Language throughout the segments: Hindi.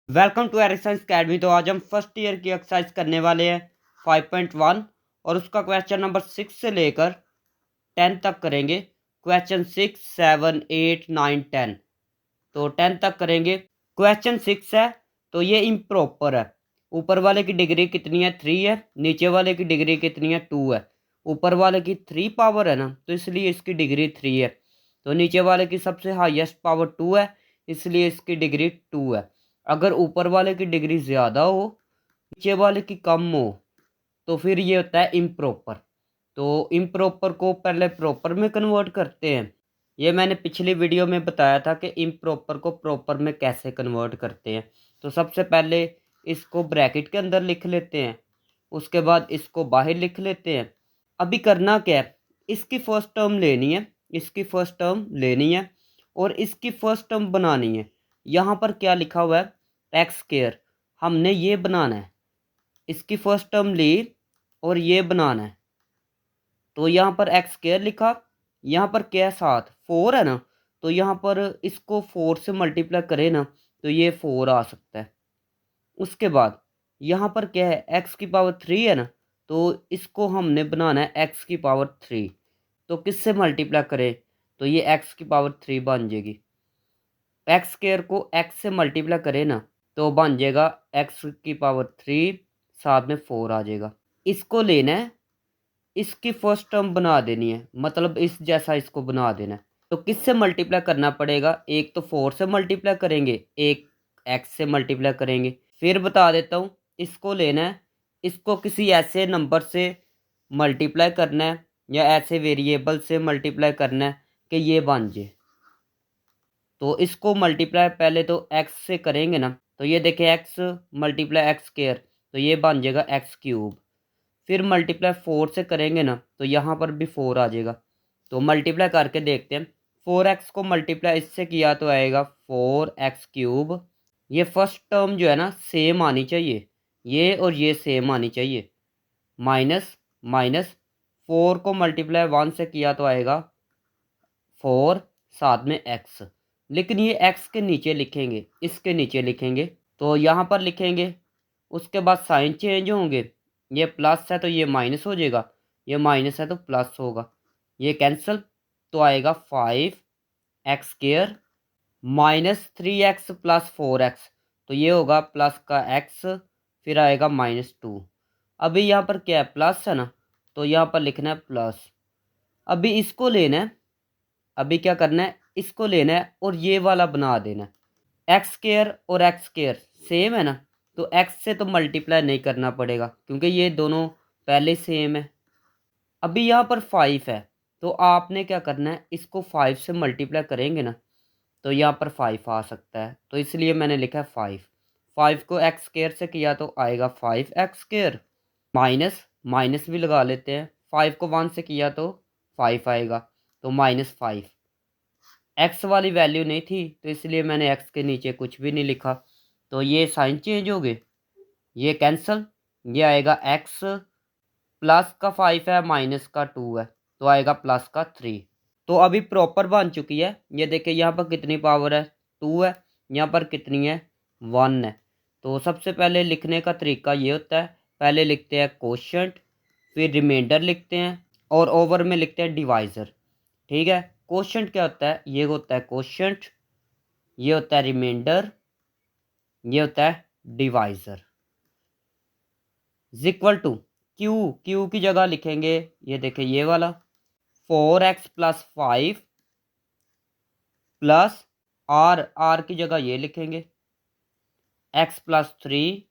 Welcome to एरिक्संस academy. तो आज हम फर्स्ट ईयर की एक्सरसाइज करने वाले हैं 5.1 और उसका क्वेश्चन नंबर 6 से लेकर 10 तक करेंगे। क्वेश्चन 6, 7, 8, 9, 10। तो 10 तक करेंगे। क्वेश्चन 6 है तो ये इम्प्रॉपर है। ऊपर वाले की डिग्री कितनी है? 3 है। नीचे वाले की डिग्री कितनी है? 2 है। ऊपर वाले की 3 पावर है ना, तो इसलिए इसकी डिग्री 3 है। तो नीचे वाले की सबसे हाईएस्ट पावर 2 है, इसलिए इसकी डिग्री 2 है। अगर ऊपर वाले की डिग्री ज़्यादा हो, नीचे वाले की कम हो, तो फिर ये होता है इम्प्रॉपर। तो इम्प्रॉपर को पहले प्रॉपर में कन्वर्ट करते हैं। ये मैंने पिछली वीडियो में बताया था कि इम्प्रॉपर को प्रॉपर में कैसे कन्वर्ट करते हैं। तो सबसे पहले इसको ब्रैकेट के अंदर लिख लेते हैं, उसके बाद इसको बाहर लिख लेते हैं। अभी करना क्या है, इसकी फर्स्ट टर्म लेनी है, इसकी फर्स्ट टर्म लेनी है और इसकी फर्स्ट टर्म बनानी है। यहाँ पर क्या लिखा हुआ है? X square. हमने ये बनाना है, इसकी फर्स्ट टर्म ली और ये बनाना है। तो यहाँ पर एक्स स्क्वायर लिखा, यहाँ पर क्या है? 7, 4 है ना, तो यहाँ पर इसको 4 से मल्टीप्लाई करें ना, तो ये 4 आ सकता है। उसके बाद यहाँ पर क्या है? एक्स की पावर 3 है ना, तो इसको हमने बनाना है एक्स की पावर 3। तो किससे मल्टीप्लाई करें? तो ये एक्स की पावर 3 बन जाएगी। एक्स स्क्वायर को एक्स से मल्टीप्लाई करें ना, तो बन जाएगा एक्स की पावर 3, साथ में 4 आ जाएगा। इसको लेना है, इसकी फर्स्ट टर्म बना देनी है, मतलब इस जैसा इसको बना देना है। तो किससे मल्टीप्लाई करना पड़ेगा? एक तो 4 से मल्टीप्लाई करेंगे, एक एक्स से मल्टीप्लाई करेंगे। फिर बता देता हूँ, इसको लेना है, इसको किसी ऐसे नंबर से मल्टीप्लाई करना है या ऐसे वेरिएबल से मल्टीप्लाई करना है कि ये बन जाए। तो इसको मल्टीप्लाई पहले तो एक्स से करेंगे ना, तो ये देखें एक्स मल्टीप्लाई एक्स स्क्वायर, तो ये बन जाएगा एक्स क्यूब। फिर मल्टीप्लाई 4 से करेंगे ना, तो यहाँ पर भी 4 आ जाएगा। तो मल्टीप्लाई करके देखते हैं। 4x को मल्टीप्लाई इससे किया तो आएगा 4x क्यूब। ये फर्स्ट टर्म जो है ना सेम आनी चाहिए, ये और ये सेम आनी चाहिए। माइनस माइनस 4 को मल्टीप्लाई 1 से किया तो आएगा 4, साथ में x। लेकिन ये x के नीचे लिखेंगे, इसके नीचे लिखेंगे, तो यहाँ पर लिखेंगे। उसके बाद साइन चेंज होंगे, ये प्लस है तो ये माइनस हो जाएगा, ये माइनस है तो प्लस होगा, ये कैंसिल। तो आएगा 5x square minus 3x plus 4x, तो ये होगा प्लस का x, फिर आएगा -2। अभी यहाँ पर क्या है? प्लस है ना, तो यहाँ पर लिखना है प्लस। अभी इसको लेना है, अभी क्या करना है? इसको लेना है और ये वाला बना देना है। एक्स स्क्वायर और एक्स स्क्वायर सेम है ना, तो एक्स से तो मल्टीप्लाई नहीं करना पड़ेगा क्योंकि ये दोनों पहले सेम है। अभी यहाँ पर 5 है, तो आपने क्या करना है? इसको 5 से मल्टीप्लाई करेंगे ना, तो यहाँ पर 5 आ सकता है, तो इसलिए मैंने लिखा है 5। 5 को एक्स स्क्वायर से किया तो आएगा 5x स्क्वायर, माइनस माइनस भी लगा लेते हैं। 5 को 1 से किया तो 5 आएगा, तो -5। एक्स वाली वैल्यू नहीं थी, तो इसलिए मैंने एक्स के नीचे कुछ भी नहीं लिखा। तो ये साइन चेंज हो गए, ये कैंसल, ये आएगा एक्स प्लस का 5 है माइनस का 2 है, तो आएगा प्लस का 3। तो अभी प्रॉपर बन चुकी है। ये देखिए यहाँ पर कितनी पावर है? 2 है। यहाँ पर कितनी है? 1 है। तो सबसे पहले लिखने का तरीका ये होता है, पहले लिखते हैं कोशेंट, फिर रिमाइंडर लिखते हैं और ओवर में लिखते हैं डिवाइज़र। ठीक है। कोशेंट क्या होता है? ये होता है कोशेंट, ये होता है रिमाइंडर, ये होता है divisor. Equal to q, q की जगह लिखेंगे, ये देखिए ये वाला 4x plus 5 plus are, are की जगह ये लिखेंगे x प्लस 3,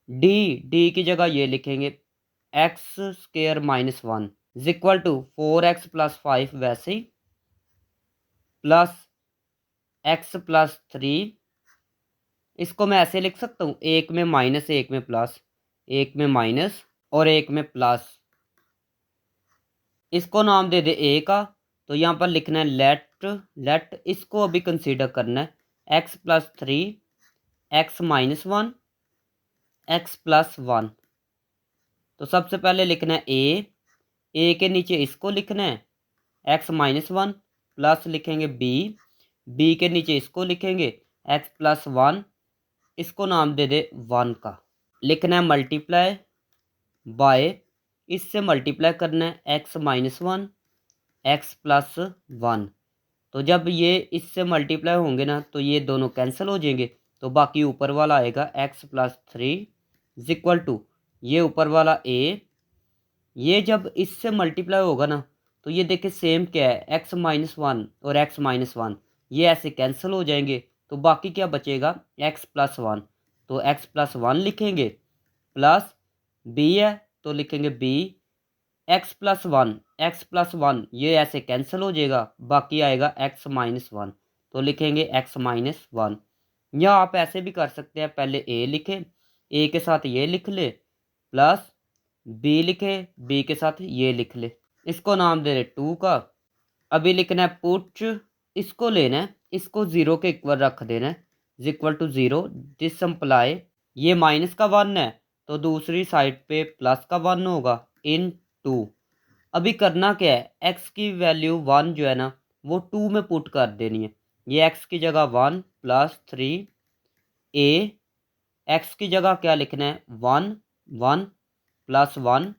डी, डी की जगह ये लिखेंगे x square -1 equal to 4x plus 5 वैसे ही प्लस x प्लस 3। इसको मैं ऐसे लिख सकता हूँ, एक में माइनस एक में प्लस, एक में माइनस और एक में प्लस। इसको नाम दे दे ए का, तो यहाँ पर लिखना है लेट, लेट इसको अभी कंसीडर करना है x plus 3, x -1, x plus 1। तो सबसे पहले लिखना है ए के नीचे इसको लिखना है x -1 प्लस लिखेंगे बी, बी के नीचे इसको लिखेंगे x प्लस 1 इसको नाम दे दे 1 का। लिखना है मल्टीप्लाई बाय, इससे मल्टीप्लाई करना है एक्स माइनस 1 एक्स प्लस 1। तो जब ये इससे मल्टीप्लाई होंगे ना तो ये दोनों कैंसिल हो जाएंगे, तो बाकी ऊपर वाला आएगा x plus 3 is equal to ये ऊपर वाला ए। ये जब इससे मल्टीप्लाई होगा ना तो ये देखिए सेम क्या है, एक्स माइनस 1 और एक्स माइनस 1 ये ऐसे कैंसिल हो जाएंगे, तो बाकी क्या बचेगा एक्स प्लस 1। तो एक्स प्लस 1 लिखेंगे, प्लस बी है तो लिखेंगे बी एक्स प्लस 1 ये ऐसे कैंसिल हो जाएगा, बाकी आएगा एक्स माइनस 1। तो लिखेंगे एक्स माइनस 1। या आप ऐसे भी कर सकते हैं, पहले ए लिखे, ए के साथ ये लिख ले, प्लस बी लिखे, बी के साथ ये लिख ले, इसको नाम दे रहे 2 का। अभी लिखना है पुट, इसको लेना है, इसको 0 के इक्वल रख देना है, is equal to 0। This imply ये माइनस का 1 है तो दूसरी साइड पे प्लस का 1 होगा इन 2। अभी करना क्या है, एक्स की वैल्यू 1 जो है ना वो 2 में पुट कर देनी है। ये एक्स की जगह 1 प्लस 3 ए, एक्स की जगह क्या लिखना है 1 1 प्लस 1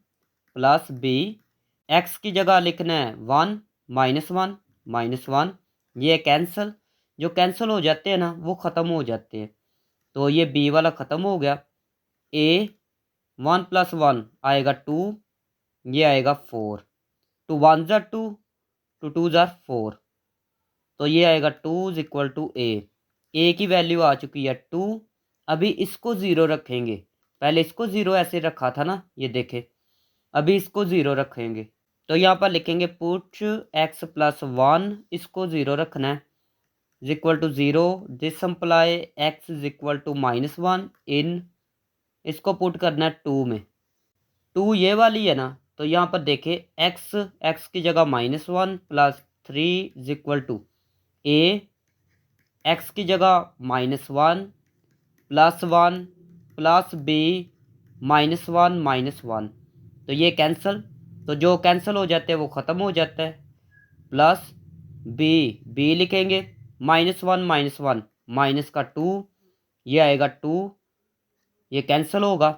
प्लस बी, एक्स की जगह लिखना है 1 माइनस 1। ये कैंसिल, जो कैंसिल हो जाते हैं ना वो ख़त्म हो जाते हैं, तो ये बी वाला ख़त्म हो गया। ए 1 प्लस 1 आएगा 2, ये आएगा 4, 2 1 ज़ा 2, 2 2 ज़ा 4, तो ये आएगा 2 इज इक्वल टू ए की वैल्यू आ चुकी है 2। अभी इसको 0 रखेंगे, पहले इसको 0 ऐसे रखा था ना, ये देखे, अभी इसको 0 रखेंगे, तो यहाँ पर लिखेंगे पुट एक्स प्लस 1, इसको 0 रखना है, is equal to 0। This imply x is equal to minus 1 in, इसको पुट करना है 2 में, 2 ये वाली है ना, तो यहाँ पर देखे एक्स की जगह minus 1 plus 3 is equal to a, x की जगह माइनस 1 प्लस बी माइनस 1, तो ये कैंसिल, तो जो कैंसिल हो जाते हैं वो ख़त्म हो जाता है, प्लस बी लिखेंगे -1 माइनस का 2, ये आएगा 2, ये कैंसिल होगा,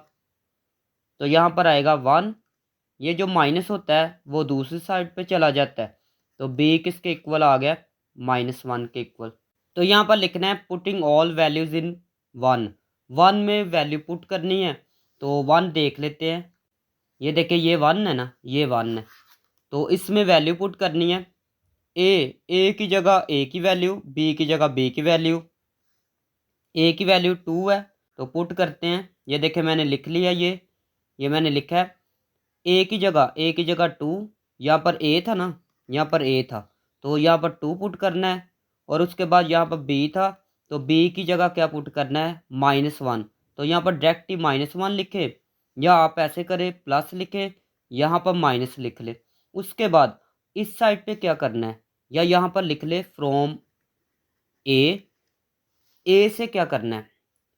तो यहाँ पर आएगा 1। ये जो माइनस होता है वो दूसरी साइड पे चला जाता है, तो बी किसके इक्वल आ गया -1 के इक्वल। तो यहाँ पर लिखना है पुटिंग ऑल वैल्यूज़ इन 1 में वैल्यू पुट करनी है, तो 1 देख लेते हैं। ये देखिए ये 1 है ना, ये 1 है, तो इसमें वैल्यू पुट करनी है। ए की जगह ए की वैल्यू, बी की जगह बी की वैल्यू। ए की वैल्यू 2 है तो पुट करते हैं, ये देखे मैंने लिख लिया, ये मैंने लिखा है ए की जगह 2, यहाँ पर ए था ना, यहाँ पर ए था तो यहाँ पर 2 पुट करना है, और उसके बाद यहाँ पर बी था तो बी की जगह क्या पुट करना है -1, तो यहाँ पर डायरेक्ट ही -1 लिखे, या आप ऐसे करें प्लस लिखे, यहाँ पर माइनस लिख ले। उसके बाद इस साइड पे क्या करना है, या यहाँ पर लिख ले फ्रॉम ए से क्या करना है,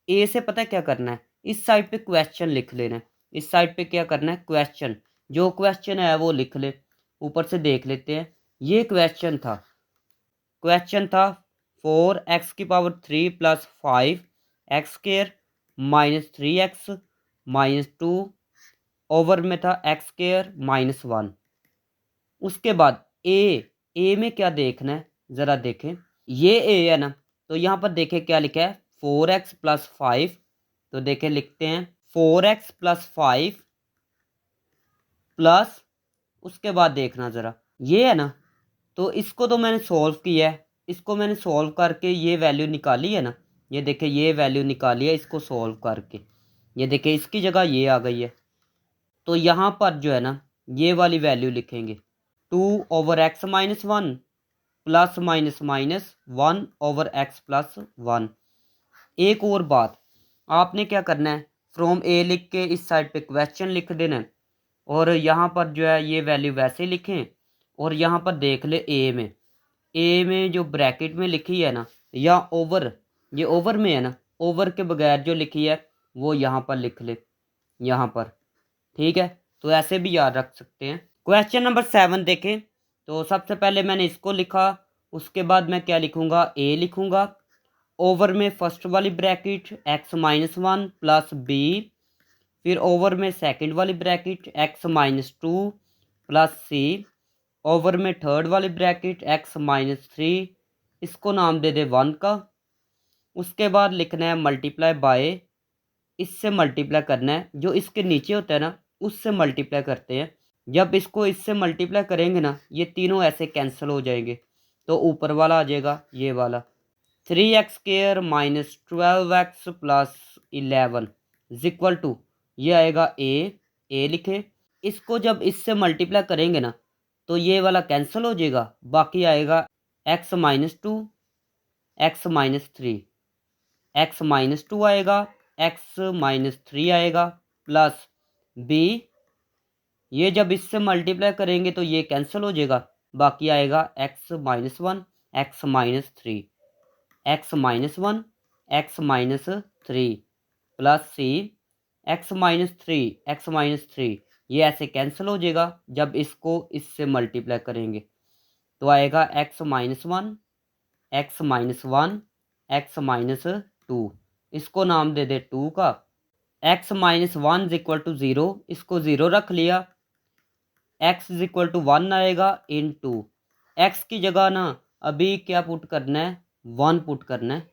ए से पता है क्या करना है, इस साइड पे क्वेश्चन लिख लेना है। इस साइड पे क्या करना है क्वेश्चन, जो क्वेश्चन है वो लिख ले। ऊपर से देख लेते हैं, ये क्वेश्चन था 4x³ plus 5 x square -3x -2 over में था x स्क्वायर -1। उसके बाद ए में क्या देखना है ज़रा देखें, ये ए है ना, तो यहाँ पर देखें क्या लिखा है 4x प्लस 5, तो देखें लिखते हैं 4x प्लस 5 प्लस, उसके बाद देखना ज़रा ये है ना, तो इसको तो मैंने सॉल्व किया है, इसको मैंने सॉल्व करके ये वैल्यू निकाली है ना, ये देखें ये वैल्यू निकाली है इसको सॉल्व करके, ये देखें इसकी जगह ये आ गई है, तो यहाँ पर जो है ना ये वाली वैल्यू लिखेंगे 2/x - 1 प्लस माइनस 1/x + 1। एक और बात, आपने क्या करना है, फ्रॉम ए लिख के इस साइड पे क्वेश्चन लिख देना है, और यहाँ पर जो है ये वैल्यू वैसे लिखें, और यहाँ पर देख ले ए में जो ब्रैकेट में लिखी है ना, या ओवर, ये ओवर में है ना, ओवर के बगैर जो लिखी है वो यहाँ पर लिख ले, यहाँ पर, ठीक है। तो ऐसे भी याद रख सकते हैं। क्वेश्चन नंबर 7 देखें, तो सबसे पहले मैंने इसको लिखा, उसके बाद मैं क्या लिखूँगा ए लिखूँगा, ओवर में फर्स्ट वाली ब्रैकेट x-1 प्लस बी, फिर ओवर में सेकंड वाली ब्रैकेट x-2 प्लस सी, ओवर में थर्ड वाली ब्रैकेट x-3, इसको नाम दे दे 1 का। उसके बाद लिखना है मल्टीप्लाई बाय, इससे मल्टीप्लाई करना है, जो इसके नीचे होता है ना उससे मल्टीप्लाई करते हैं। जब इसको इससे मल्टीप्लाई करेंगे ना ये तीनों ऐसे कैंसिल हो जाएंगे, तो ऊपर वाला आ जाएगा ये वाला 3x² minus 12x plus 11 is equal to, ये आएगा ए लिखे। इसको जब इससे मल्टीप्लाई करेंगे ना तो ये वाला कैंसिल हो जाएगा, बाकी आएगा x-2, x-3, x-2 आएगा, x-3 आएगा प्लस बी, ये जब इससे मल्टीप्लाई करेंगे तो ये कैंसिल हो जाएगा, बाकी आएगा x-1, x-3, x-1, x-3 plus सी, x-3 ये ऐसे कैंसिल हो जाएगा जब इसको इससे मल्टीप्लाई करेंगे, तो आएगा x-1, x-1, x-2, इसको नाम दे दे 2 का। x-1 इज इक्वल टू 0, इसको 0 रख लिया, x इज इक्वल टू 1 आएगा इन 2, x की जगह ना अभी क्या पुट करना है 1 पुट करना है,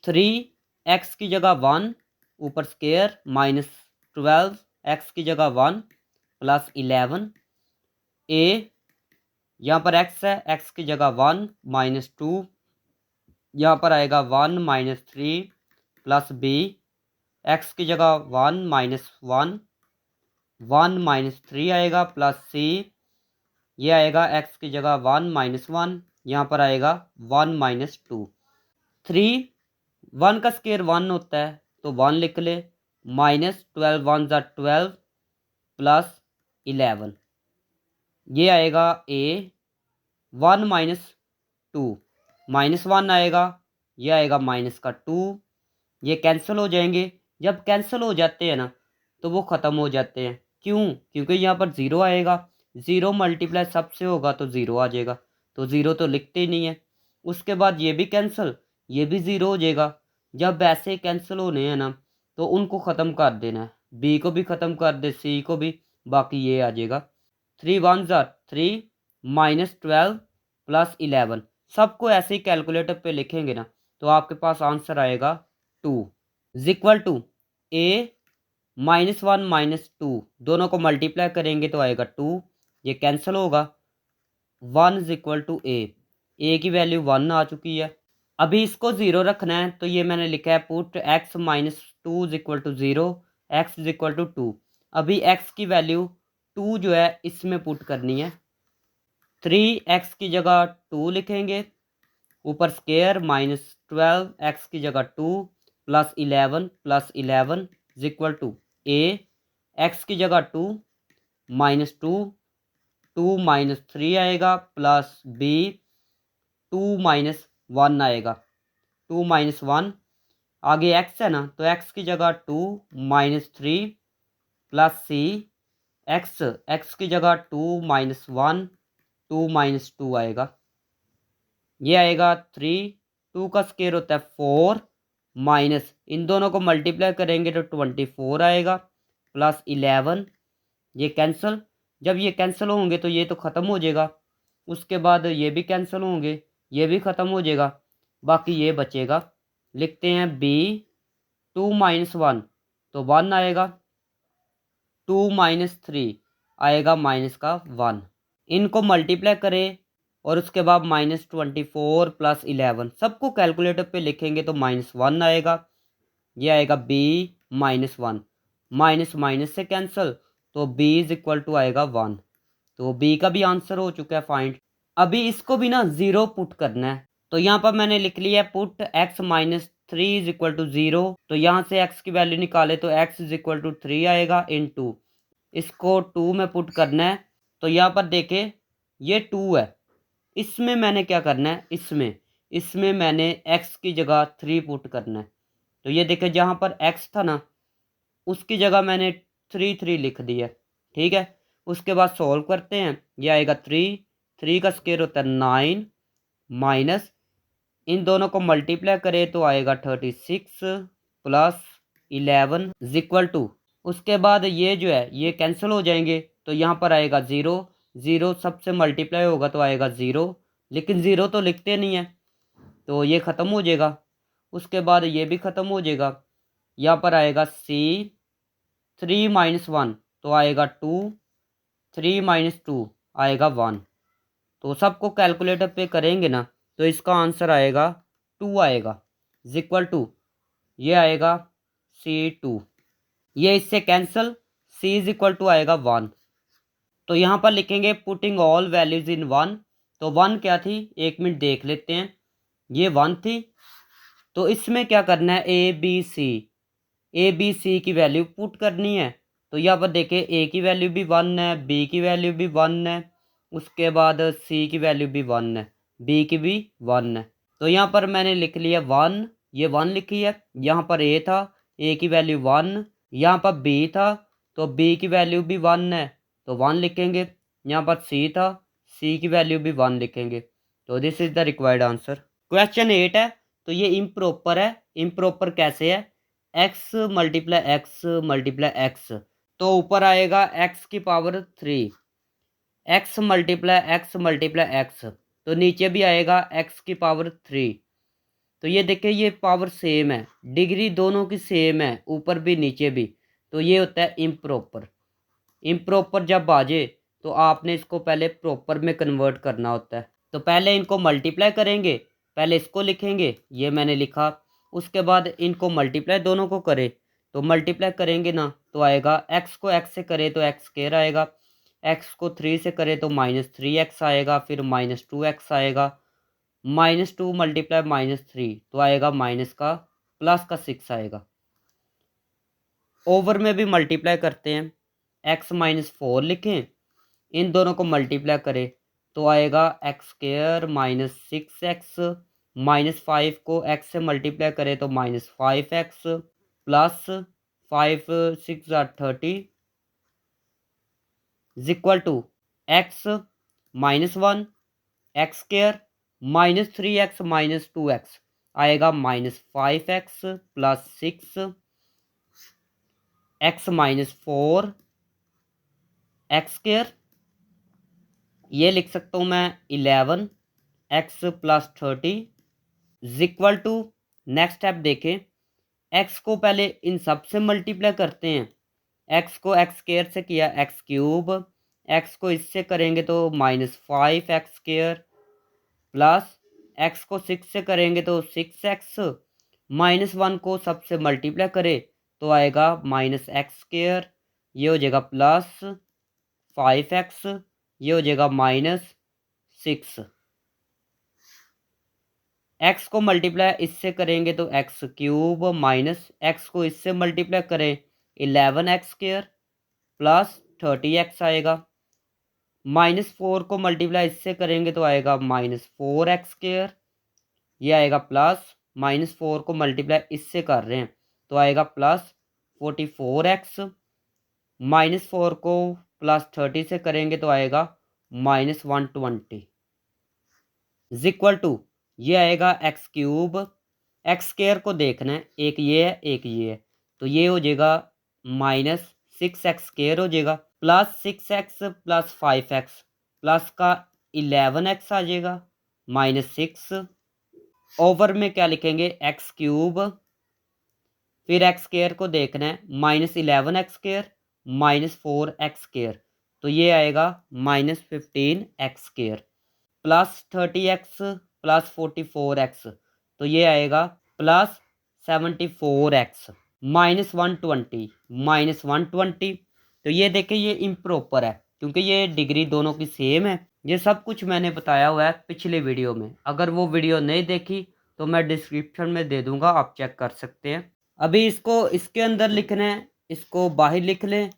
3x की जगह 1 ऊपर स्क्वायर माइनस 12 x की जगह 1 प्लस 11 a, यहाँ पर x है, x की जगह 1 माइनस 2, यहाँ पर आएगा 1 माइनस 3 प्लस b, x की जगह 1 माइनस 1, 1 माइनस 3 आएगा प्लस c, ये आएगा x की जगह 1 माइनस 1, यहाँ पर आएगा 1 माइनस 2, 3 1 का स्क्वायर 1 होता है तो 1 लिख ले, माइनस 12 1 ज़ा 12 प्लस 11, ये आएगा a, 1 माइनस 2 माइनस 1 आएगा, ये आएगा माइनस का 2, ये कैंसिल हो जाएंगे। जब कैंसिल हो जाते हैं ना तो वो ख़त्म हो जाते हैं, क्यों? क्योंकि यहाँ पर 0 आएगा, 0 मल्टीप्लाई सबसे होगा तो 0 आ जाएगा, तो 0 तो लिखते ही नहीं है। उसके बाद ये भी कैंसिल, ये भी 0 हो जाएगा। जब ऐसे कैंसिल होने हैं ना तो उनको ख़त्म कर देना है, बी को भी ख़त्म कर दे, सी को भी, बाकी ये आ जाएगा 3 1 ज़ा 3 माइनस 12 प्लस 11, सबको ऐसे ही कैलकुलेटर पे लिखेंगे ना तो आपके पास आंसर आएगा 2 इज इक्वल टू a -1 -2, दोनों को मल्टीप्लाई करेंगे तो आएगा 2, ये कैंसिल होगा, 1 इज इक्वल टू a की वैल्यू 1 आ चुकी है। अभी इसको 0 रखना है तो ये मैंने लिखा है put x-2 is equal to 0, x is equal to 2। अभी x की वैल्यू 2 जो है इसमें पुट करनी है, 3x की जगह 2 लिखेंगे, ऊपर स्क्वायर माइनस 12 x की जगह 2 plus 11 is equal to a, x की जगह 2 माइनस 2 माइनस 3 आएगा प्लस b, 2 माइनस 1 आएगा, 2 माइनस 1, आगे x है ना तो x की जगह 2 माइनस 3 प्लस c, x की जगह 2 माइनस 1, 2 माइनस 2 आएगा, ये आएगा 3, 2 का स्क्वायर होता है 4 माइनस, इन दोनों को मल्टीप्लाई करेंगे तो 24 आएगा प्लस 11, ये कैंसिल, जब ये कैंसिल होंगे तो ये तो ख़त्म हो जाएगा, उसके बाद ये भी कैंसिल होंगे, ये भी ख़त्म हो जाएगा, बाकी ये बचेगा। लिखते हैं b, 2 माइनस 1 तो 1 आएगा, 2 माइनस 3 आएगा माइनस का 1, इनको मल्टीप्लाई करें और उसके बाद -24 प्लस 11, सबको कैलकुलेटर पे लिखेंगे तो -1 आएगा, ये आएगा b -1, माइनस माइनस से कैंसिल तो b इज इक्वल टू आएगा 1, तो b का भी आंसर हो चुका है फाइंड। अभी इसको भी ना 0 पुट करना है, तो यहाँ पर मैंने लिख लिया put x-3 is equal to 0, तो यहाँ से x की वैल्यू निकाले तो x इज इक्वल टू 3 आएगा इन 2, इसको 2 में पुट करना है, तो यहाँ पर देखें ये 2 है, इसमें मैंने क्या करना है, इसमें मैंने x की जगह 3 पुट करना है, तो ये देखें जहाँ पर x था ना उसकी जगह मैंने 3 लिख दिया, ठीक है। उसके बाद सॉल्व करते हैं, ये आएगा 3 का स्क्वायर होता है 9 माइनस इन दोनों को मल्टीप्लाई करें तो आएगा 36 प्लस 11 इक्वल टू, उसके बाद ये जो है ये कैंसिल हो जाएंगे तो यहाँ पर आएगा 0, 0 सबसे मल्टीप्लाई होगा तो आएगा 0, लेकिन 0 तो लिखते नहीं है तो ये ख़त्म हो जाएगा। उसके बाद ये भी ख़त्म हो जाएगा। यहाँ पर आएगा C 3 - 1 तो आएगा 2, 3 - 2 आएगा 1। तो सबको कैलकुलेटर पे करेंगे ना तो इसका आंसर आएगा 2 आएगा इक्वल टू, ये आएगा C2। ये इससे cancel, C is equal to आएगा 1। तो यहाँ पर लिखेंगे पुटिंग ऑल वैल्यूज इन 1। तो 1 क्या थी, 1 मिनट देख लेते हैं। ये 1 थी, तो इसमें क्या करना है, ए बी सी की वैल्यू पुट करनी है। तो यहाँ पर देखें ए की वैल्यू भी 1 है, बी की वैल्यू भी 1 है, उसके बाद सी की वैल्यू भी 1 है, बी की भी 1 है। तो यहाँ पर मैंने लिख लिया 1, ये 1 लिखी है। यहाँ पर ए था, ए की वैल्यू 1, यहाँ पर बी था तो बी की वैल्यू भी 1 है तो 1 लिखेंगे। यहाँ पर सी था, सी की वैल्यू भी 1 लिखेंगे। तो this is the required answer. Question 8 है, तो ये इम्प्रॉपर है। इम्प्रॉपर कैसे है, x मल्टीप्लाई एक्स, तो ऊपर आएगा x की पावर 3, x मल्टीप्लाई एक्स, तो नीचे भी आएगा x की पावर 3। तो ये देखिए ये पावर सेम है, डिग्री दोनों की सेम है, ऊपर भी नीचे भी। तो ये होता है इम्प्रॉपर। इम्प्रॉपर जब आ जाए तो आपने इसको पहले प्रॉपर में कन्वर्ट करना होता है। तो पहले इनको मल्टीप्लाई करेंगे, पहले इसको लिखेंगे, ये मैंने लिखा। उसके बाद इनको मल्टीप्लाई दोनों को करें, तो मल्टीप्लाई करेंगे ना तो आएगा x को x से करे तो x स्क्वायर आएगा, x को 3 से करे तो -3x आएगा, फिर -2x आएगा, -2 मल्टीप्लाई -3 तो आएगा माइनस का प्लस का 6 आएगा। ओवर में भी मल्टीप्लाई करते हैं, x -4 लिखें, इन दोनों को मल्टीप्लाई करें तो आएगा x स्क्वायर -6x, -5 को x से मल्टीप्लाई करें तो -5x plus 5 6 30 equal to x -1 x square -3x -2x आएगा -5x plus 6 x -4 x square, ये लिख सकता हूँ मैं 11 x plus 30 equal to, next step देखें, x को पहले इन सब से मल्टीप्लाई करते हैं। x को x स्क्वायर से किया x क्यूब, x को इससे करेंगे तो -5x स्क्वायर प्लस x को 6 से करेंगे तो 6x, -1 को सबसे मल्टीप्लाई करें तो आएगा -x स्क्वायर, ये हो जाएगा प्लस 5x, ये हो जाएगा -6। x को मल्टीप्लाई इससे करेंगे तो x क्यूब, माइनस x को इससे मल्टीप्लाई करें 11x स्क्वायर प्लस 30x आएगा, -4 को मल्टीप्लाई इससे करेंगे तो आएगा -4x स्क्वायर, ये आएगा प्लस, -4 को मल्टीप्लाई इससे कर रहे हैं तो आएगा प्लस 44x, -4 को प्लस 30 से करेंगे तो आएगा -120 इक्वल टू, ये आएगा x क्यूब, x स्क्वायर को देखना है, एक ये है एक ये है, तो ये हो जाएगा -6x स्क्वायर हो जाएगा, plus 6x plus 5x plus का 11x आ जाएगा, -6 ओवर में क्या लिखेंगे x क्यूब, फिर x स्क्वायर को देखना है -11x स्क्वायर -4x स्क्वायर, तो ये आएगा -15x square plus 30x plus 44x, तो ये आएगा प्लस 74x -120 तो ये देखें ये इम्प्रॉपर है क्योंकि ये डिग्री दोनों की सेम है। ये सब कुछ मैंने बताया हुआ है पिछले वीडियो में, अगर वो वीडियो नहीं देखी तो मैं डिस्क्रिप्शन में दे दूंगा, आप चेक कर सकते हैं। अभी इसको इसके अंदर लिखना है, इसको बाहर लिख लें।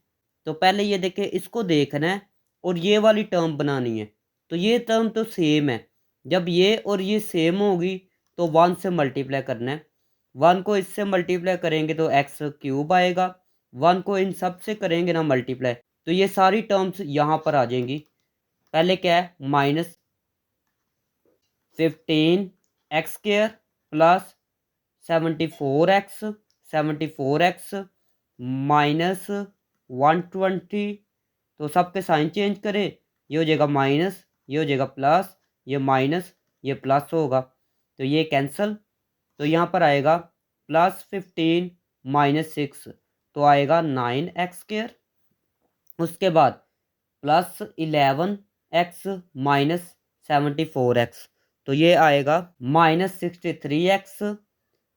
तो पहले ये देखें, इसको देखना है और ये वाली टर्म बनानी है। तो ये टर्म तो सेम है, जब ये और ये सेम होगी तो 1 से मल्टीप्लाई करना है। 1 को इससे मल्टीप्लाई करेंगे तो x क्यूब आएगा, 1 को इन सब से करेंगे ना मल्टीप्लाई तो ये सारी टर्म्स यहाँ पर आ जाएंगी। पहले क्या है -15 x square plus 74x minus 120। तो सबके साइन चेंज करें, ये हो जाएगा माइनस, ये हो जाएगा प्लस, ये माइनस, ये प्लस होगा, तो ये कैंसिल। तो यहाँ पर आएगा +15 -6, तो आएगा 9x²। उसके बाद +11x -74x, तो ये आएगा -63x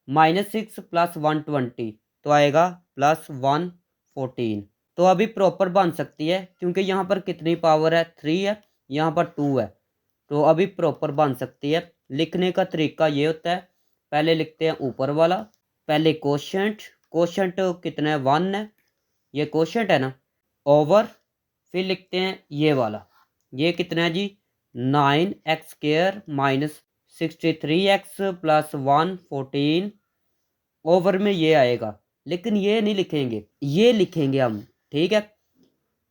-6 + 120, तो आएगा +114। तो अभी प्रॉपर बन सकती है क्योंकि यहाँ पर कितनी पावर है, 3 है, यहाँ पर 2 है, तो अभी प्रॉपर बन सकती है। लिखने का तरीका ये होता है, पहले लिखते हैं ऊपर वाला, पहले कोशेंट, कोशेंट कितना है 1 है, ये कोशेंट है ना, ओवर, फिर लिखते हैं ये वाला, ये कितना है जी 9x² -63x + 114 ओवर में ये आएगा। लेकिन ये नहीं लिखेंगे, ये लिखेंगे हम, ठीक है।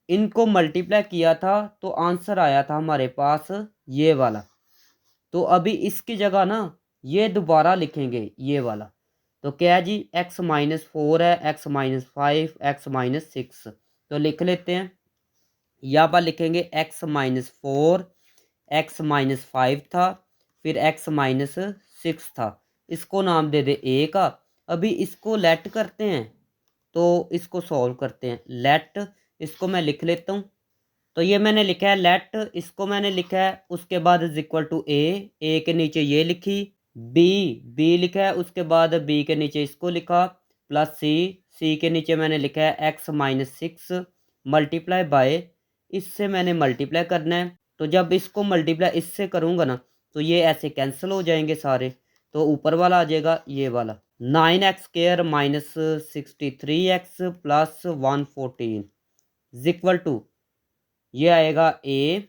इनको मल्टीप्लाई किया था तो आंसर आया था हमारे पास ये वाला, तो अभी इसकी जगह ना ये दोबारा लिखेंगे ये वाला। तो क्या है जी x-4 है, x-5, x-6, तो लिख लेते हैं। यहाँ पर लिखेंगे x-4, x-5 था, फिर x-6 था, इसको नाम दे दे a का। अभी इसको लेट करते हैं, तो इसको सॉल्व करते हैं। लेट, इसको मैं लिख लेता हूँ, तो ये मैंने लिखा है लेट, इसको मैंने लिखा है, उसके बाद इज इक्वल टू ए के नीचे ये लिखी, बी लिखा है, उसके बाद बी के नीचे इसको लिखा, प्लस सी के नीचे मैंने लिखा है x-6 मल्टीप्लाई बाय, इससे मैंने मल्टीप्लाई करना है। तो जब इसको मल्टीप्लाई इससे करूँगा ना, तो ये ऐसे कैंसिल हो जाएंगे सारे, तो ऊपर वाला आ जाएगा ये वाला 9x² -63x + 114 is equal to, ये आएगा ए।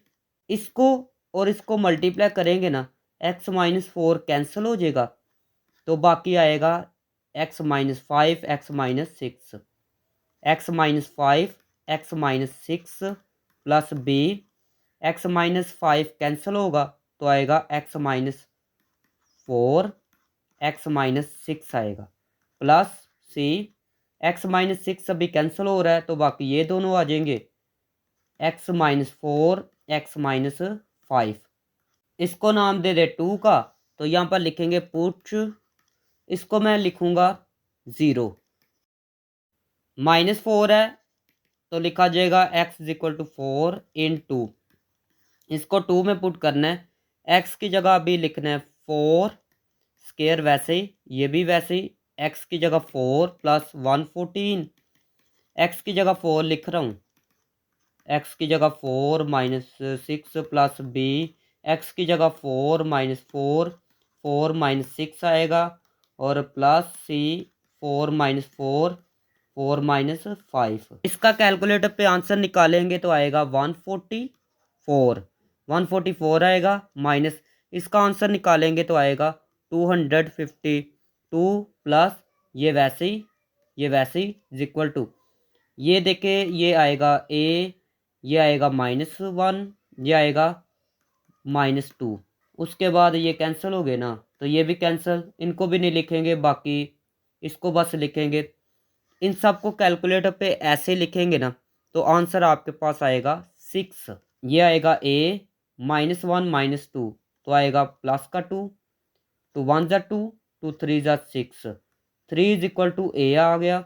इसको और इसको मल्टीप्लाई करेंगे ना, x-4 कैंसिल हो जाएगा, तो बाकी आएगा x-5 x-6, x-5 x-6 plus b, x-5 cancel होगा, तो आएगा x-4 x-6 आएगा, प्लस c, x-6 अभी कैंसिल हो रहा है, तो बाकी ये दोनों आ जाएंगे x-4 x-5, इसको नाम दे दे 2 का। तो यहाँ पर लिखेंगे पुट, इसको मैं लिखूंगा 0, -4 है तो लिखा जाएगा x = 4 इन 2, इसको 2 में पुट करना है, x की जगह अभी लिखना है 4 वैसे ही, ये भी वैसे ही, x की जगह 4 + 114, x की जगह 4 लिख रहा हूँ, x की जगह 4 -6 प्लस b, x की जगह 4 -4 4 -6 आएगा, और प्लस c 4 -4 4 -5। इसका कैलकुलेटर पे आंसर निकालेंगे तो आएगा 144 आएगा, माइनस इसका आंसर निकालेंगे तो आएगा 252 प्लस ये वैसे ही, ये वैसे ही इज इक्वल टू, ये देखे ये आएगा a, ये आएगा -1, ये आएगा -2, उसके बाद ये कैंसिल हो गए ना, तो ये भी कैंसिल, इनको भी नहीं लिखेंगे, बाकी इसको बस लिखेंगे। इन सब को कैलकुलेटर पे ऐसे लिखेंगे ना, तो आंसर आपके पास आएगा 6, ये आएगा a -1 -2, तो आएगा प्लस का 2, 2 1 ज़ा 2, 2 3 ज़ा 6, 3 इज इक्वल टू a आ गया।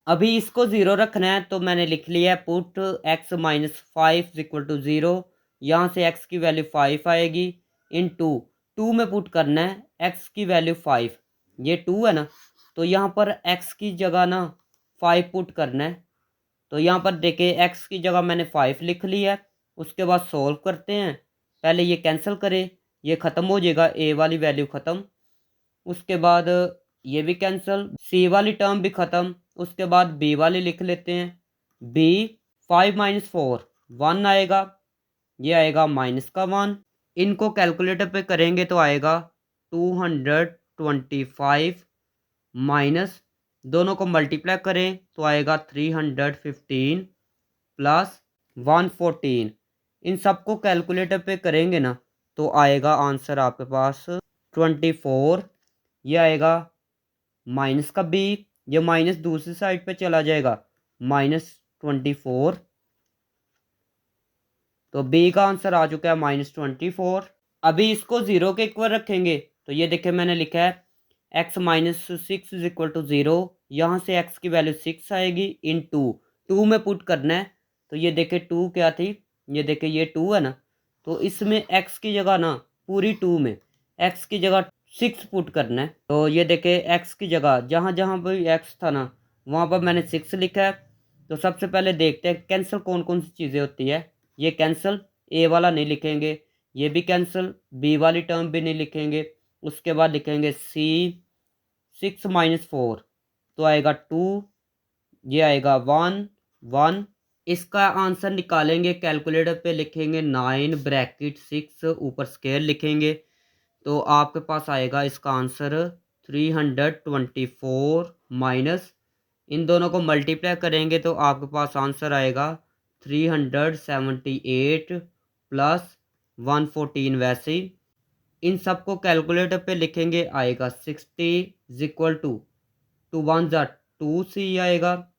अभी इसको 0 रखना है, तो मैंने लिख लिया है पुट x-5 = 0, यहाँ से x की वैल्यू 5 आएगी, इन 2 में पुट करना है x की वैल्यू 5, ये 2 है ना, तो यहाँ पर x की जगह ना 5 पुट करना है। तो यहाँ पर देखिए x की जगह मैंने 5 लिख लिया है, उसके बाद सॉल्व करते हैं, पहले ये कैंसिल करें, ये ख़त्म हो जाएगा, a वाली वैल्यू ख़त्म, उसके बाद ये भी कैंसिल, c वाली टर्म भी ख़त्म, उसके बाद b वाली लिख लेते हैं, b 5 -4 1 आएगा, ये आएगा -1, इनको कैलकुलेटर पे करेंगे तो आएगा 225 माइनस, दोनों को मल्टीप्लाई करें तो आएगा 315 प्लस 114, इन सबको कैलकुलेटर पे करेंगे ना, तो आएगा आंसर आपके पास 24, ये आएगा माइनस का बी, ये माइनस दूसरी साइड पे चला जाएगा -24, तो बी का आंसर आ चुका है -24। अभी इसको 0 के इक्वल रखेंगे तो ये देखें मैंने लिखा है x -6 इज इक्वल टू 0, यहाँ से x की वैल्यू 6 आएगी इन 2 में पुट करना है। तो ये देखें 2 क्या थी, ये देखें ये 2 है ना, तो इसमें x की जगह ना पूरी 2 में x की जगह 6 पुट करना है। तो ये देखें x की जगह जहाँ जहाँ पर x था ना वहाँ पर मैंने 6 लिखा है। तो सबसे पहले देखते हैं कैंसिल कौन कौन सी चीज़ें होती है। ये कैंसिल, ए वाला नहीं लिखेंगे, ये भी कैंसिल, बी वाली टर्म भी नहीं लिखेंगे। उसके बाद लिखेंगे सी 6 -4, तो आएगा 2, ये आएगा 1 1। इसका आंसर निकालेंगे, कैलकुलेटर पे लिखेंगे 9 ब्रैकेट 6 ऊपर स्केयर लिखेंगे, तो आपके पास आएगा इसका आंसर 324 माइनस, इन दोनों को मल्टीप्लाई करेंगे तो आपके पास आंसर आएगा 378 प्लस 114। वैसे ही इन सबको कैलकुलेटर पे लिखेंगे, आएगा 60 इज इक्वल टू 2 1 2 सी आएगा।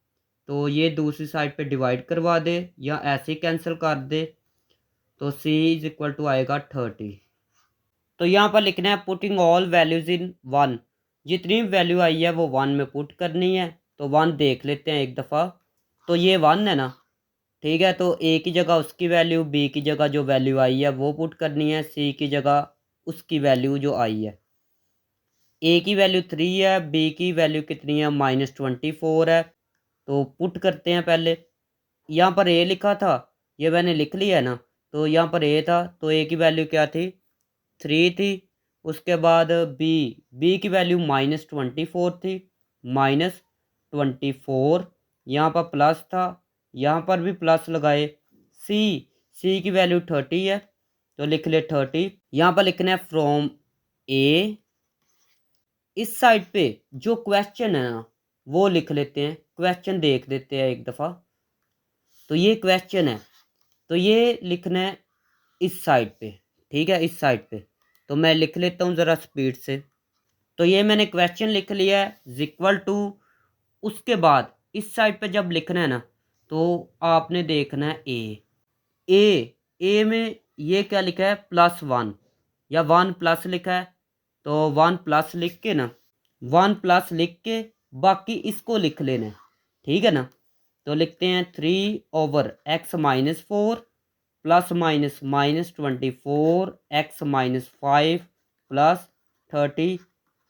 तो ये दूसरी साइड पे डिवाइड करवा दे या ऐसे ही कैंसिल कर दे, तो सी इज इक्वल टू आएगा 30। तो यहाँ पर लिखना है पुटिंग ऑल वैल्यूज इन 1, जितनी वैल्यू आई है वो 1 में पुट करनी है। तो 1 देख लेते हैं एक दफ़ा, तो ये 1 है ना, ठीक है। तो ए की जगह उसकी वैल्यू, बी की जगह जो वैल्यू आई है वो पुट करनी है, सी की जगह उसकी वैल्यू जो आई है। ए की वैल्यू 3 है, बी की वैल्यू कितनी है -24 है। तो पुट करते हैं पहले, यहाँ पर ए लिखा था, ये मैंने लिख लिया है ना, तो यहाँ पर ए था तो ए की वैल्यू क्या थी 3 थी। उसके बाद बी की वैल्यू -24 थी, -24, यहाँ पर प्लस था, यहाँ पर भी प्लस लगाए। सी की वैल्यू 30 है तो लिख ले 30। यहाँ पर लिखना है फ्रॉम ए, इस साइड पे जो क्वेश्चन है ना वो लिख लेते हैं, क्वेश्चन देख लेते हैं एक दफ़ा। तो ये क्वेश्चन है, तो ये लिखना है इस साइड पे, ठीक है, इस साइड पे। तो मैं लिख लेता हूँ ज़रा स्पीड से। तो ये मैंने क्वेश्चन लिख लिया है इक्वल टू, उसके बाद इस साइड पे जब लिखना है ना तो आपने देखना है ए में ये क्या लिखा है +1 या 1 प्लस लिखा है, तो 1 प्लस लिख के ना 1 प्लस लिख के बाकी इसको लिख लेना है, ठीक है ना। तो लिखते हैं 3/x -4 plus minus -24 x -5 plus 30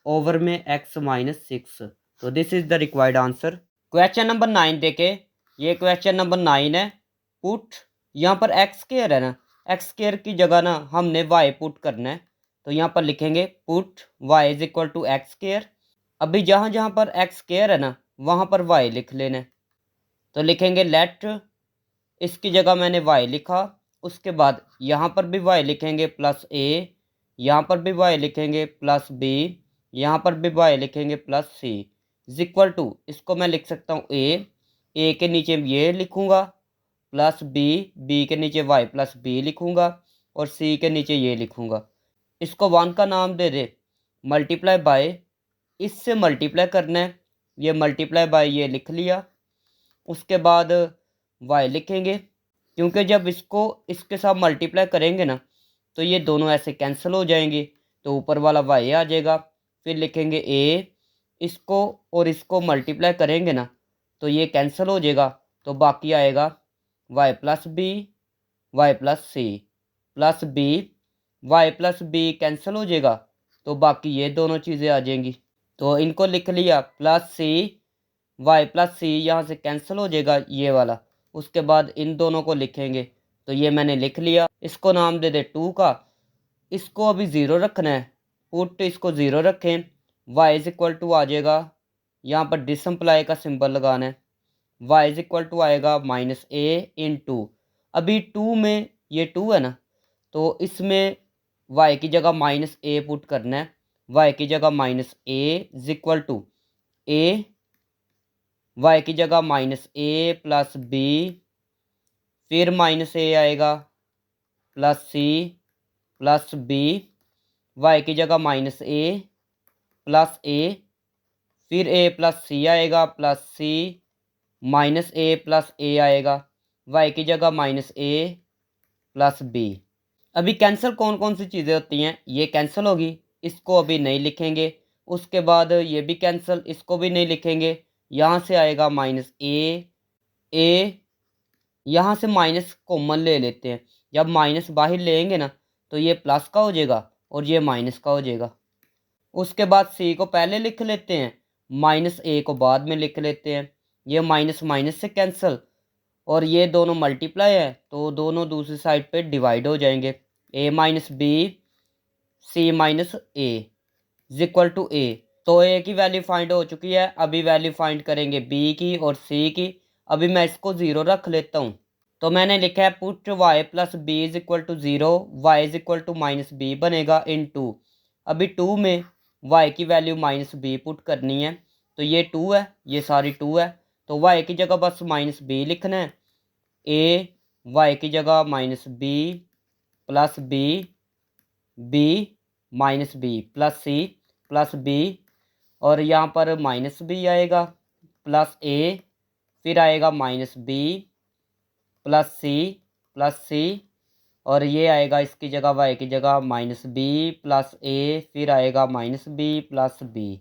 over में x -6। तो this is the required answer. Question number 9 देखे, ये क्वेश्चन नंबर 9 है। पुट, यहाँ पर x स्क्वायर है ना, x स्क्वायर की जगह ना हमने y पुट करना है। तो यहाँ पर लिखेंगे put y is equal to x square. अभी जहाँ जहाँ पर x स्क्वायर है ना वहाँ पर y लिख लेना है। तो लिखेंगे लेट, इसकी जगह मैंने y लिखा, उसके बाद यहाँ पर भी y लिखेंगे प्लस a, यहाँ पर भी y लिखेंगे प्लस b, यहाँ पर भी y लिखेंगे plus c is equal to, इसको मैं लिख सकता हूँ a के नीचे ये लिखूँगा प्लस b के नीचे y प्लस b लिखूँगा और c के नीचे ये लिखूँगा। इसको 1 का नाम दे दे, मल्टीप्लाई बाय, इससे मल्टीप्लाई करना है, ये मल्टीप्लाई बाय ये लिख लिया। उसके बाद y लिखेंगे, क्योंकि जब इसको इसके साथ मल्टीप्लाई करेंगे ना तो ये दोनों ऐसे कैंसिल हो जाएंगे, तो ऊपर वाला y आ जाएगा। फिर लिखेंगे a, इसको और इसको मल्टीप्लाई करेंगे ना तो ये कैंसिल हो जाएगा, तो बाकी आएगा y plus b, y plus c plus b, y plus b cancel हो जाएगा, तो बाकी ये दोनों चीज़ें आ जाएंगी। तो इनको लिख लिया plus c, y plus c यहाँ से कैंसिल हो जाएगा ये वाला। उसके बाद इन दोनों को लिखेंगे, तो ये मैंने लिख लिया। इसको नाम दे दे 2 का, इसको अभी 0 रखना है, पुट इसको 0 रखें, y इज इक्वल टू आ जाएगा, यहाँ पर डिसम्प्लाई का सिंबल लगाना है, y इज इक्वल टू आएगा -a इन 2। अभी 2 में ये 2 है ना, तो इसमें y की जगह -a पुट करना है, y की जगह -a is equal to a, y की जगह -a प्लस b, फिर -a आएगा plus c plus b, y की जगह माइनस ए प्लस ए, फिर ए प्लस सी आएगा plus C minus A plus a आएगा, वाई की जगह माइनस ए प्लस बी। अभी कैंसिल कौन कौन सी चीज़ें होती हैं, ये कैंसिल होगी, इसको अभी नहीं लिखेंगे। उसके बाद ये भी कैंसिल, इसको भी नहीं लिखेंगे। यहाँ से आएगा माइनस ए, यहाँ से माइनस कॉमन ले लेते हैं। जब माइनस बाहर लेंगे ना तो ये प्लस का हो जाएगा और ये माइनस का हो जाएगा। उसके बाद सी को पहले लिख लेते हैं, माइनस ए को बाद में लिख लेते हैं। ये माइनस माइनस से कैंसिल और ये दोनों मल्टीप्लाई है तो दोनों दूसरी साइड पे डिवाइड हो जाएंगे। A minus b c minus a is equal to a. तो ए की वैल्यू फाइंड हो चुकी है, अभी वैल्यू फाइंड करेंगे बी की और सी की। अभी मैं इसको ज़ीरो रख लेता हूँ। तो मैंने लिखा है put y plus b is equal to zero, y is equal to minus b बनेगा इन टू। अभी टू में वाई की वैल्यू माइनस बी पुट करनी है, तो ये टू है, ये सारी टू है, तो वाई की जगह बस माइनस बी लिखना है। ए वाई की जगह minus b plus b minus b plus c plus b, और यहाँ पर माइनस बी आएगा प्लस ए, फिर आएगा माइनस बी प्लस सी, और ये आएगा इसकी जगह वाई की जगह माइनस बी प्लस ए, फिर आएगा माइनस बी प्लस बी।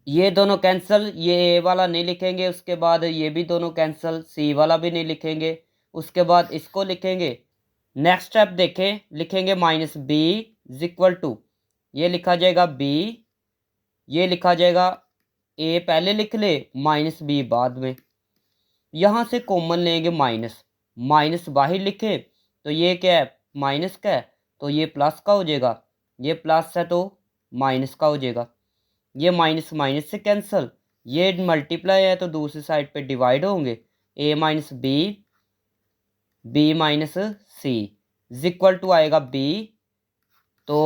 ये दोनों कैंसिल, ये ए वाला नहीं लिखेंगे। उसके बाद ये भी दोनों कैंसिल, सी वाला भी नहीं लिखेंगे। उसके बाद इसको लिखेंगे। नेक्स्ट स्टेप देखें, लिखेंगे minus b is equal to, ये लिखा जाएगा बी, ये लिखा जाएगा ए पहले लिख ले माइनस बी बाद में। यहाँ से कॉमन लेंगे माइनस, माइनस बाहर लिखे तो ये क्या है माइनस का है, तो ये प्लस का हो जाएगा, ये प्लस है तो माइनस का हो जाएगा। ये माइनस माइनस से कैंसिल, ये मल्टीप्लाई है तो दूसरी साइड पे डिवाइड होंगे। A minus b minus C is equal to आएगा बी। तो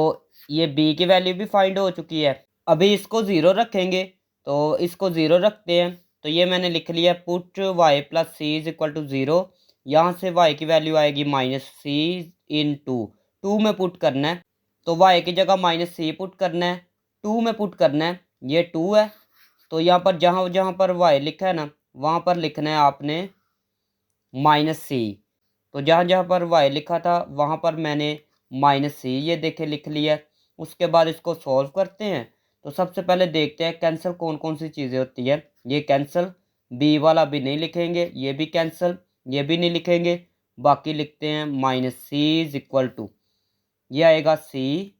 ये बी की वैल्यू भी फाइंड हो चुकी है। अभी इसको ज़ीरो रखेंगे, तो इसको ज़ीरो रखते हैं। तो ये मैंने लिख लिया put y plus c is equal to zero. यहाँ से वाई की वैल्यू आएगी माइनस सी इन टू में पुट करना है, तो वाई की जगह माइनस सी पुट करना है, टू में पुट करना है। ये टू है, तो यहाँ पर जहाँ जहाँ पर वाई लिखा है ना वहाँ पर लिखना है आपने माइनस सी। तो जहाँ जहाँ पर वाई लिखा था वहाँ पर मैंने माइनस सी ये देखे लिख लिया। उसके बाद इसको सॉल्व करते हैं। तो सबसे पहले देखते हैं कैंसिल कौन कौन सी चीज़ें होती है। ये कैंसिल, बी वाला भी नहीं लिखेंगे, ये भी कैंसिल, ये भी नहीं लिखेंगे। बाकी लिखते हैं minus C is equal to, ये आएगा सी।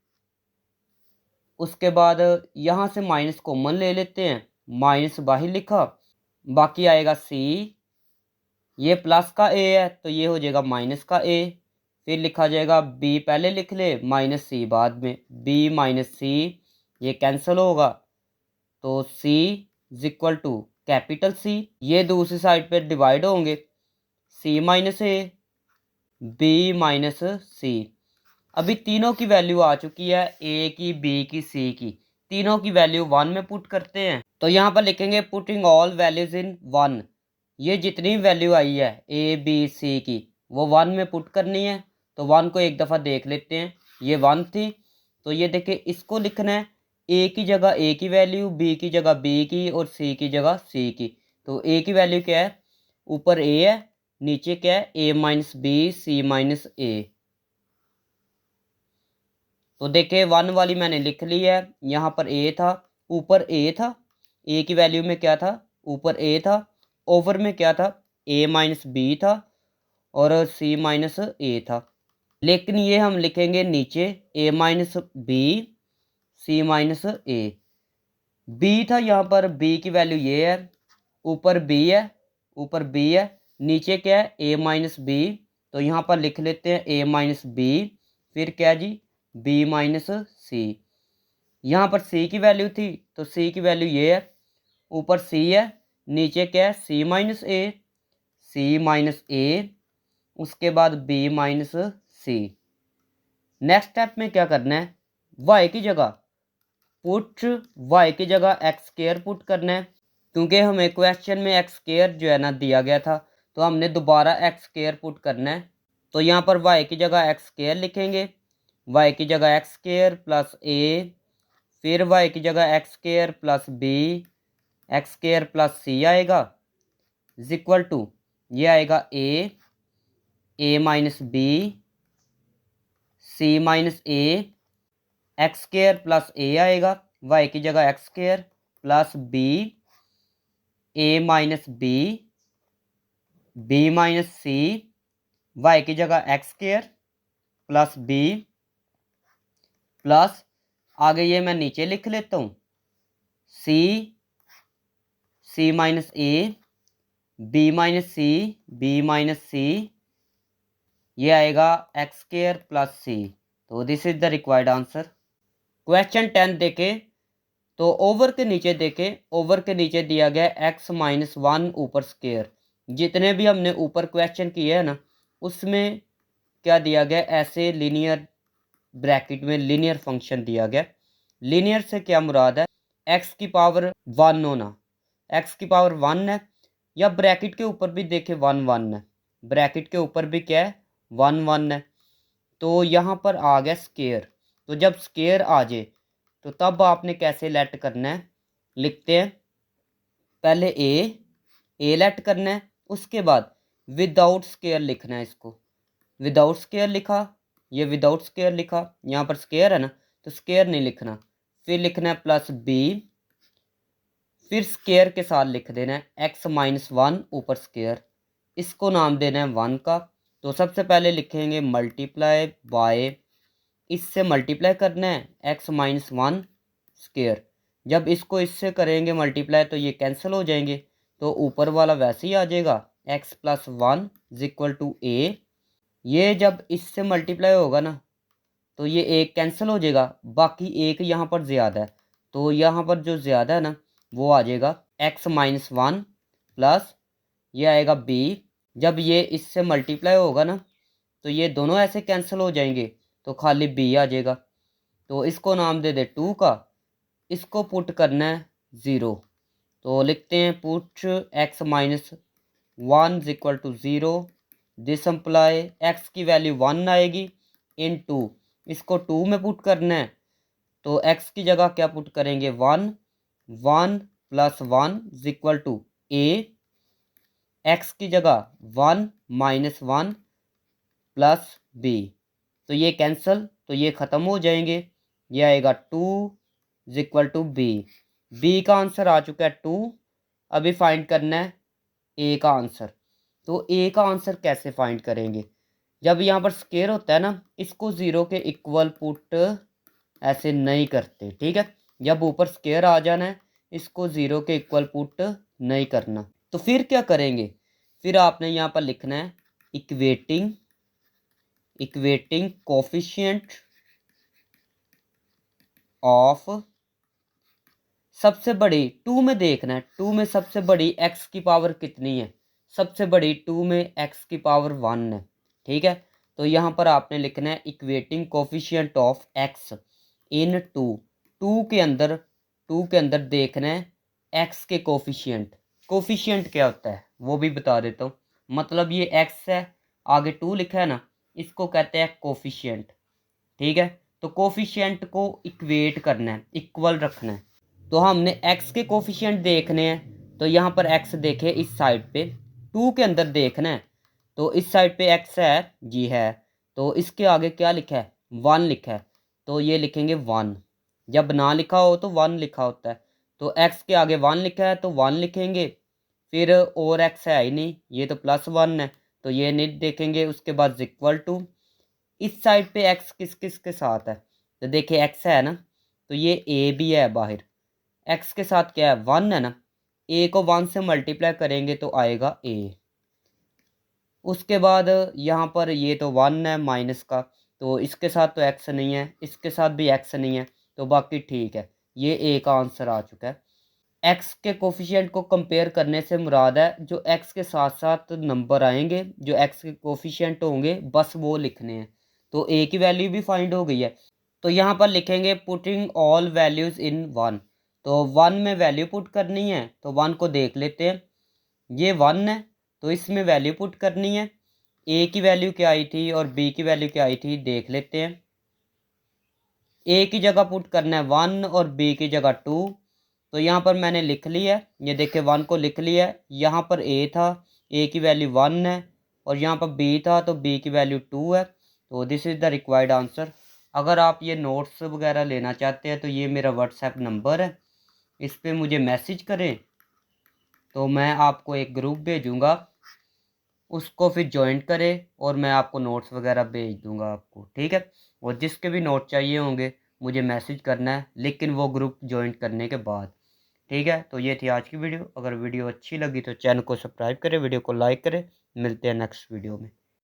उसके बाद यहाँ से माइनस कॉमन ले लेते हैं, माइनस बाहर लिखा, बाकी आएगा सी। ये प्लस का ए है तो ये हो जाएगा माइनस का ए, फिर लिखा जाएगा बी पहले लिख ले माइनस सी बाद में, बी माइनस सी, ये कैंसिल होगा तो c is equal to capital C. ये दूसरी साइड पे डिवाइड होंगे, c minus a b minus c. अभी तीनों की वैल्यू आ चुकी है, ए की बी की सी की, तीनों की वैल्यू वन में पुट करते हैं। तो यहाँ पर लिखेंगे putting all values in one. ये जितनी वैल्यू आई है ए बी सी की वो वन में पुट करनी है। तो वन को एक दफ़ा देख लेते हैं, ये वन थी, तो ये देखिए इसको लिखना है ए की जगह ए की वैल्यू, बी की जगह बी की और सी की जगह सी की। तो ए की वैल्यू क्या है, ऊपर ए है, नीचे क्या है ए माइनस बी सी माइनस ए। तो देखिए वन वाली मैंने लिख ली है, यहाँ पर ए था, ऊपर ए था, ए की वैल्यू में क्या था ऊपर ए था, ओवर में क्या था ए माइनस बी था और सी माइनस ए था। लेकिन ये हम लिखेंगे नीचे ए minus b c minus a. B था यहाँ पर, बी की वैल्यू ये है, ऊपर बी है, ऊपर बी है, नीचे क्या है ए माइनस बी। तो यहाँ पर लिख लेते हैं ए माइनस बी, फिर क्या जी बी माइनस सी। यहाँ पर सी की वैल्यू थी तो सी की वैल्यू ये है, ऊपर सी है, नीचे क्या है सी माइनस ए, उसके बाद बी माइनस सी। नेक्स्ट स्टेप में क्या करना है, वाई की जगह पुट वाई की जगह एक्स स्क्वायर पुट करना है, क्योंकि हमें क्वेश्चन में एक्स स्क्वायर जो है ना दिया गया था, तो हमने दोबारा एक्स स्क्वायर पुट करना है। तो यहाँ पर वाई की जगह एक्स स्क्वायर लिखेंगे, वाई की जगह एक्स स्क्वायर प्लस ए, फिर वाई की जगह x square plus b, x square plus c आएगा इज इक्वल टू, ये आएगा a minus b, c minus a, x square plus a आएगा, वाई की जगह x square plus b, a minus b, b minus c, y की जगह x square plus b, plus आगे ये मैं नीचे लिख लेता हूँ c, c minus a, b minus c, b minus c, ये आएगा एक्स स्क्वायर प्लस सी। तो this is the required answer. Question 10 देखे तो ओवर के नीचे देखे, ओवर के नीचे दिया गया एक्स माइनस वन ऊपर स्क्वायर। जितने भी हमने ऊपर क्वेश्चन किए हैं ना, उसमें क्या दिया गया, ऐसे लीनियर ब्रैकेट में लीनियर फंक्शन दिया गया। लीनियर से क्या मुराद है, एक्स की पावर वन होना, एक्स की पावर वन है, या ब्रैकेट के ऊपर भी देखे वन वन है, ब्रैकेट के ऊपर भी क्या है, वन वन है। तो यहाँ पर आ गया स्केयर। तो जब स्केयर आ जाए तो तब आपने कैसे लेट करना है, लिखते हैं पहले ए लेट करना है, उसके बाद विदाउट स्केयर लिखना है। इसको विदाउट स्केयर लिखा, ये विदाउट स्केयर लिखा, यहाँ पर स्केयर है ना तो स्केयर नहीं लिखना, फिर लिखना है प्लस बी, फिर स्केयर के साथ लिख देना है एक्स माइनस वन ऊपर स्केयर, इसको नाम देना है वन का। तो सबसे पहले लिखेंगे मल्टीप्लाई बाय, इससे मल्टीप्लाई करना है एक्स माइनस वन स्केयर। जब इसको इससे करेंगे मल्टीप्लाई तो ये कैंसिल हो जाएंगे, तो ऊपर वाला वैसे ही आ जाएगा x plus one is equal to a. ये जब इससे मल्टीप्लाई होगा ना तो ये एक कैंसिल हो जाएगा, बाकी एक यहाँ पर ज़्यादा है, तो यहाँ पर जो ज़्यादा है ना वो आ जाएगा एक्स माइनस वन प्लस ये आएगा बी। जब ये इससे मल्टीप्लाई होगा ना तो ये दोनों ऐसे कैंसिल हो जाएंगे, तो खाली बी आ जाएगा। तो इसको नाम दे दे टू का, इसको पुट करना है ज़ीरो। तो लिखते हैं put x minus one is equal to zero, this imply x की वैल्यू वन आएगी इन टू, इसको टू में पुट करना है। तो एक्स की जगह क्या पुट करेंगे, one, one plus one is equal to a, x की जगह one minus one plus b, तो ये कैंसिल, तो ये ख़त्म हो जाएंगे, ये आएगा two is equal to b. B का आंसर आ चुका है टू। अभी फाइंड करना है ए का आंसर। तो ए का आंसर कैसे फाइंड करेंगे, जब यहाँ पर स्केयर होता है ना, इसको ज़ीरो के इक्वल पुट ऐसे नहीं करते, ठीक है। जब ऊपर स्केयर आ जाना है, इसको ज़ीरो के इक्वल पुट नहीं करना। तो फिर क्या करेंगे, फिर आपने यहाँ पर लिखना है इक्वेटिंग, इक्वेटिंग कोफिशिएंट ऑफ, सबसे बड़ी टू में देखना है, टू में सबसे बड़ी एक्स की पावर कितनी है, सबसे बड़ी टू में एक्स की पावर वन है, ठीक है। तो यहाँ पर आपने लिखना है equating coefficient of x in two, two के अंदर देखना है एक्स के कोफिशिएंट। कोफिशिएंट क्या होता है वो भी बता देता हूँ। मतलब ये एक्स है, आगे टू लिखा है ना, इसको कहते हैं कोफिशिएंट, ठीक है। तो कोफिशिएंट को इक्वेट करना है, इक्वल रखना है। तो हमने एक्स के कोफिशिएंट देखने हैं, तो यहाँ पर एक्स देखे इस साइड पे, टू के अंदर देखना है, तो इस साइड पे एक्स है जी है, तो इसके आगे क्या लिखा है, वन लिखा है, तो ये लिखेंगे वन। जब ना लिखा हो तो वन लिखा होता है, तो एक्स के आगे वन लिखा है तो वन लिखेंगे, फिर और एक्स है ही नहीं, ये तो प्लस वन है, तो ये नहीं देखेंगे। उसके बाद इक्वल टू, इस साइड पे एक्स किस किस के साथ है, तो देखिए एक्स है ना, तो ये ए भी है बाहर, एक्स के साथ क्या है, वन है ना, ए को वन से मल्टीप्लाई करेंगे तो आएगा ए। उसके बाद यहाँ पर ये तो वन है माइनस का, तो इसके साथ तो एक्स नहीं है, इसके साथ भी एक्स नहीं है, तो बाकी ठीक है। ये ए का आंसर आ चुका है। एक्स के कोफिशिएंट को कंपेयर करने से मुराद है जो एक्स के साथ साथ नंबर आएंगे, जो एक्स के कोफिशिएंट होंगे बस वो लिखने हैं। तो ए की वैल्यू भी फाइंड हो गई है, तो यहाँ पर लिखेंगे putting all values in one. तो वन में वैल्यू पुट करनी है, तो वन को देख लेते हैं, ये वन है तो इसमें वैल्यू पुट करनी है। ए की वैल्यू क्या आई थी और बी की वैल्यू क्या आई थी देख लेते हैं। ए की जगह पुट करना है 1 और बी की जगह 2। तो यहाँ पर मैंने लिख लिया है, ये देखिए 1 को लिख लिया है। यहाँ पर ए था, ए की वैल्यू 1 है, और यहाँ पर बी था तो बी की वैल्यू 2 है। तो this is the required answer. अगर आप ये नोट्स वगैरह लेना चाहते हैं तो ये मेरा व्हाट्सएप नंबर है, इस पर मुझे मैसेज करें तो मैं आपको एक ग्रुप भेजूँगा, उसको फिर ज्वाइन करें और मैं आपको नोट्स वगैरह भेज दूँगा आपको, ठीक है। और जिसके भी नोट चाहिए होंगे मुझे मैसेज करना है, लेकिन वो ग्रुप ज्वाइन करने के बाद, ठीक है। तो ये थी आज की वीडियो। अगर वीडियो अच्छी लगी तो चैनल को सब्सक्राइब करें, वीडियो को लाइक करें। मिलते हैं नेक्स्ट वीडियो में।